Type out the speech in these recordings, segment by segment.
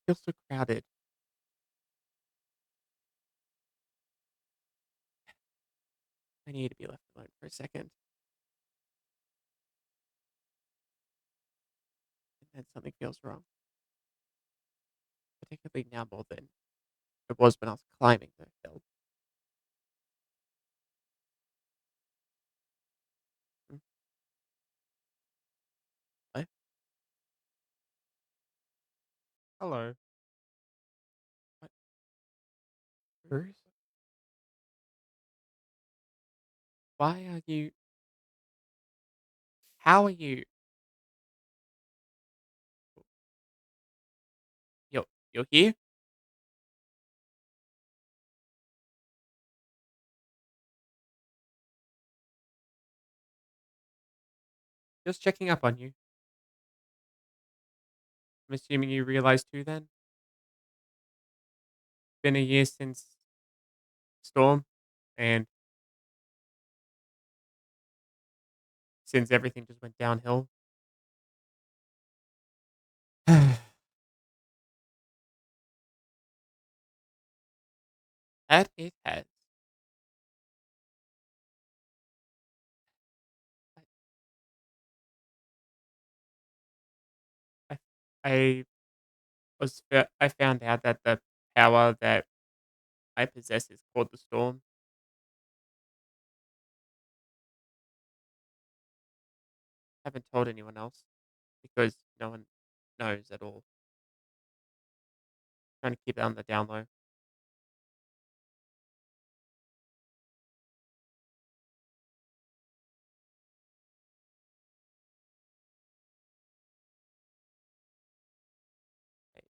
Feels so crowded. I need to be left alone for a second. And then something feels wrong, particularly now more than it was when I was climbing the hill. Mm, what? Hello. What? Bruce? Why are you? How are you? You're here? Just checking up on you. I'm assuming you realized too then? Been a year since Storm, and since everything just went downhill. That it has. I, I I found out that the power that I possess is called the Storm. Haven't told anyone else because no one knows at all. Trying to keep it on the down low. Like,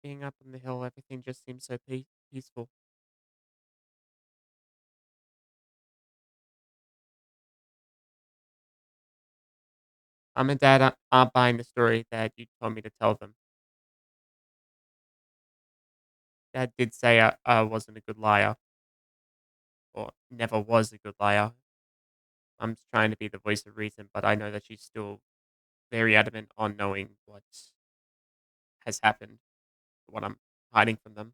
being up on the hill, everything just seems so peaceful. Mom and Dad aren't buying the story that you told me to tell them. Dad did say I wasn't a good liar, or never was a good liar. I'm just trying to be the voice of reason, but I know that she's still very adamant on knowing what has happened, what I'm hiding from them.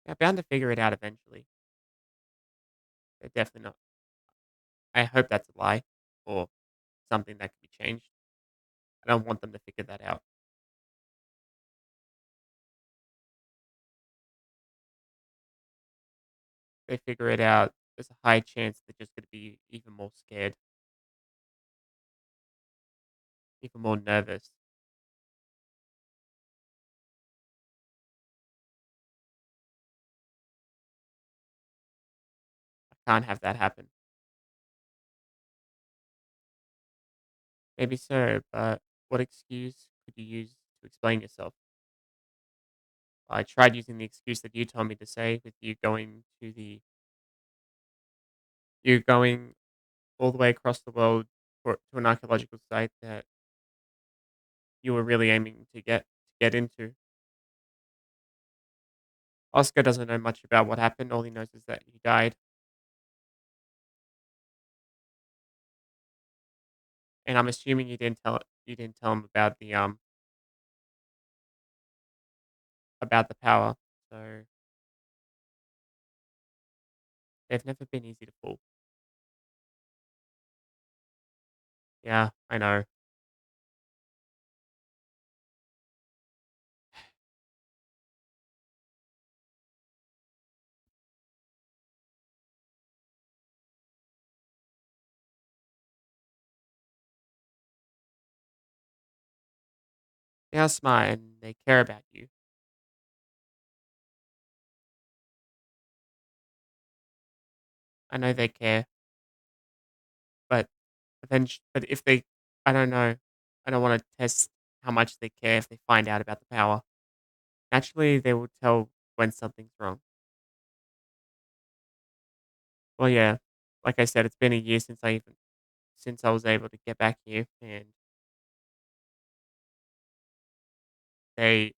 They're bound to figure it out eventually. They're definitely not. I hope that's a lie or something that can be changed. I don't want them to figure that out. They figure it out, there's a high chance they're just going to be even more scared, even more nervous. I can't have that happen. Maybe so, but what excuse could you use to explain yourself? I tried using the excuse that you told me to say with you going all the way across the world to an archaeological site that you were really aiming to get into. Oscar doesn't know much about what happened. All he knows is that he died, and I'm assuming you didn't tell him about the power. So they've never been easy to fool. Yeah, I know. They are smart and they care about you. I know they care, but but if they I don't know. I don't wanna test how much they care if they find out about the power. Naturally, they will tell when something's wrong. Well, yeah, like I said, it's been a year since I was able to get back here, and they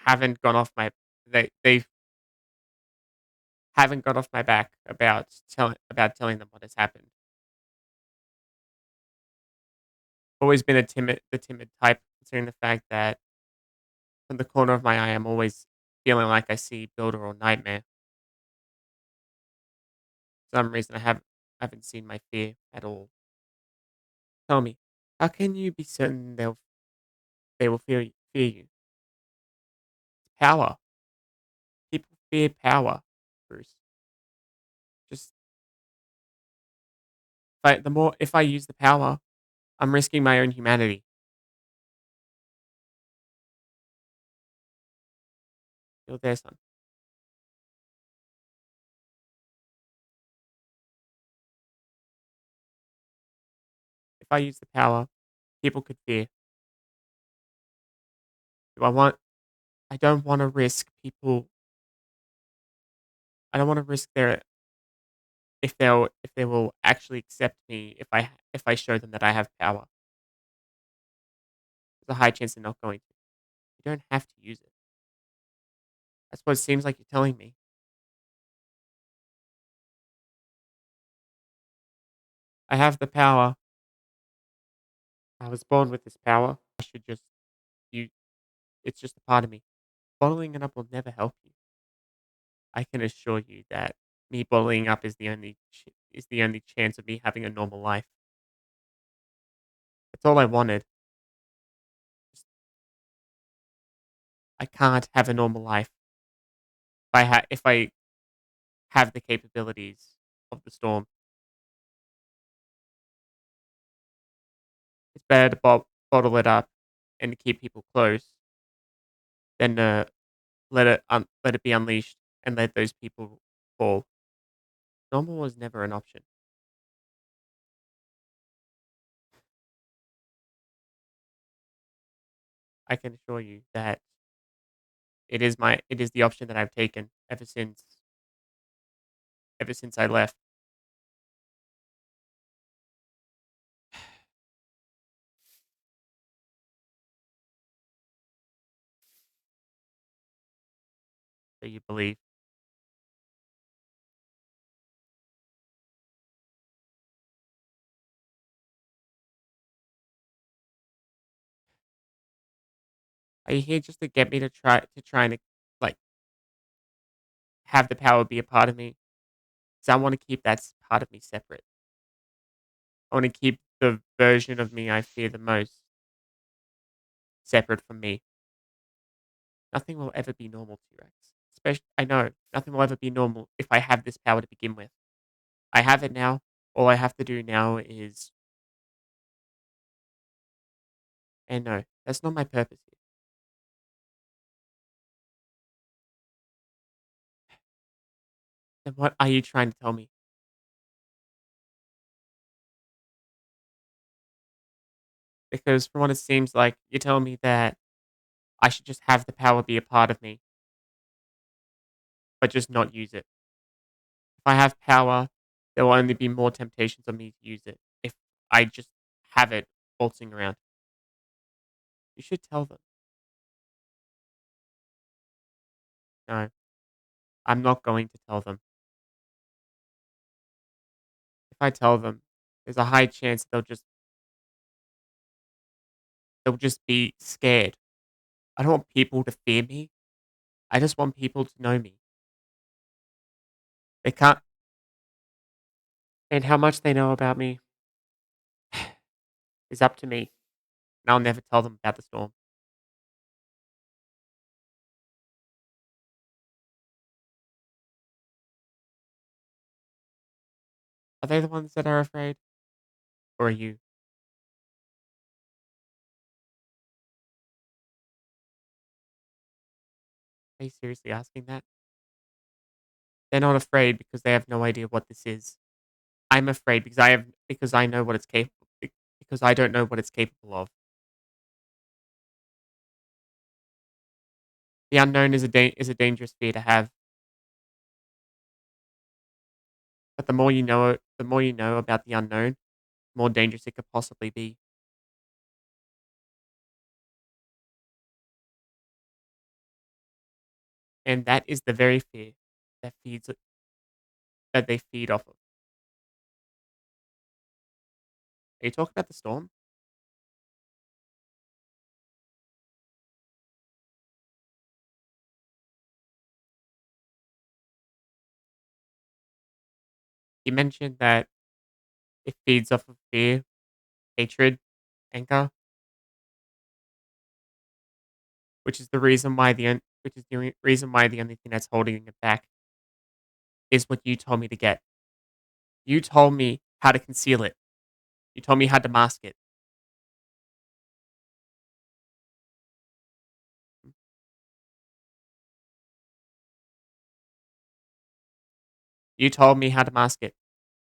haven't gone off my they haven't got off my back about telling them what has happened. Always been the timid type, considering the fact that from the corner of my eye, I'm always feeling like I see Builder or Nightmare. For some reason, haven't seen my fear at all. Tell me, how can you be certain they will fear you? Power. People fear power, Bruce. Just if I use the power, I'm risking my own humanity. You're there, son. If I use the power, people could fear. Do I want? I don't want to risk people. I don't want to risk their if they will actually accept me if I show them that I have power. There's a high chance they're not going to. You don't have to use it. That's what it seems like you're telling me. I have the power. I was born with this power. I should just you. It's just a part of me. Bottling it up will never help you. I can assure you that me bottling up is the only chance of me having a normal life. That's all I wanted. Just, I can't have a normal life if I have the capabilities of the storm. It's better to bottle it up and keep people close than let it be unleashed and let those people fall. Normal was never an option. I can assure you that it is the option that I've taken ever since I left. So you believe. Are you here just to get me to try and like have the power be a part of me? Because I want to keep part of me separate. I want to keep the version of me I fear the most separate from me. Nothing will ever be normal, T-Rex. Especially, I know nothing will ever be normal if I have this power to begin with. I have it now. All I have to do now is, and no, that's not my purpose here. Then what are you trying to tell me? Because from what it seems like, you're telling me that I should just have the power be a part of me, but just not use it. If I have power, there will only be more temptations on me to use it. If I just have it waltzing around, you should tell them. No, I'm not going to tell them. If I tell them, there's a high chance they'll just be scared. I don't want people to fear me. I just want people to know me. They can't, and how much they know about me is up to me. And I'll never tell them about the storm. Are they the ones that are afraid? Or are you? Are you seriously asking that? They're not afraid because they have no idea what this is. I'm afraid because I know what because I don't know what it's capable of. The unknown is a dangerous fear to have, but the more you know about the unknown, the more dangerous it could possibly be. And that is the very fear that feeds that they feed off of. Are you talking about the storm? You mentioned that it feeds off of fear, hatred, anger, which is the only reason why the only thing that's holding it back is what you told me to get. You told me how to conceal it. You told me how to mask it. You told me how to mask it.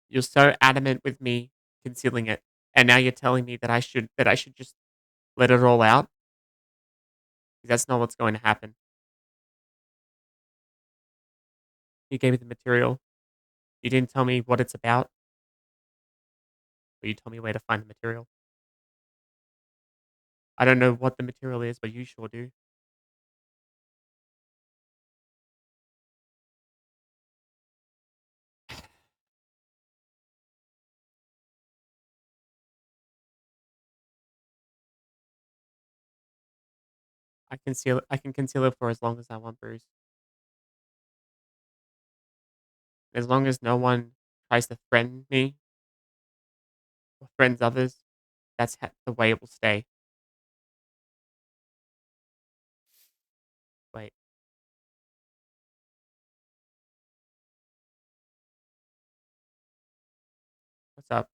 You're so adamant with me concealing it, and now you're telling me that I should just let it all out. That's not what's going to happen. You gave me the material. You didn't tell me what it's about, but you told me where to find the material. I don't know what the material is, but you sure do. I can conceal it for as long as I want, Bruce. As long as no one tries to threaten me or threatens others, the way it will stay. Wait, what's up?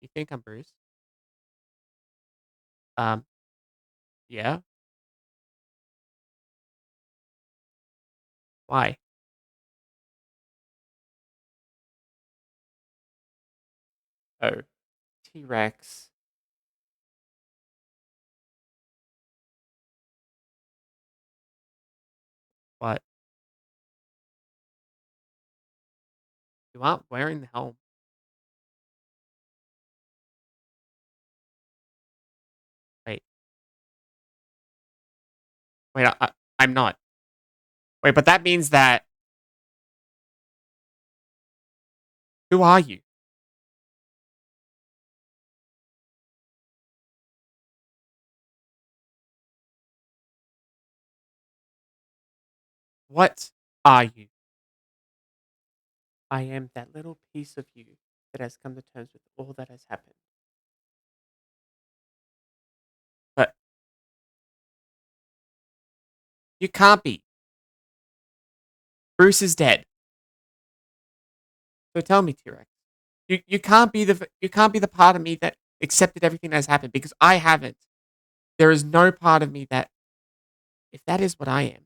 You think I'm Bruce? Um, yeah. Why? Oh, T-Rex. What? You aren't wearing the helm. Wait, I'm not. Wait, but that means that who are you? What are you? I am that little piece of you that has come to terms with all that has happened. But you can't be. Bruce is dead. So tell me, T-Rex. You can't be the part of me that accepted everything that has happened because I haven't. There is no part of me that if that is what I am,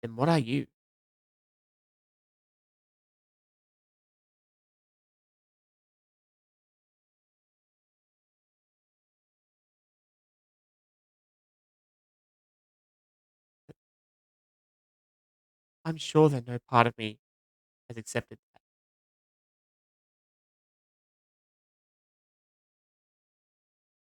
then what are you? I'm sure that no part of me has accepted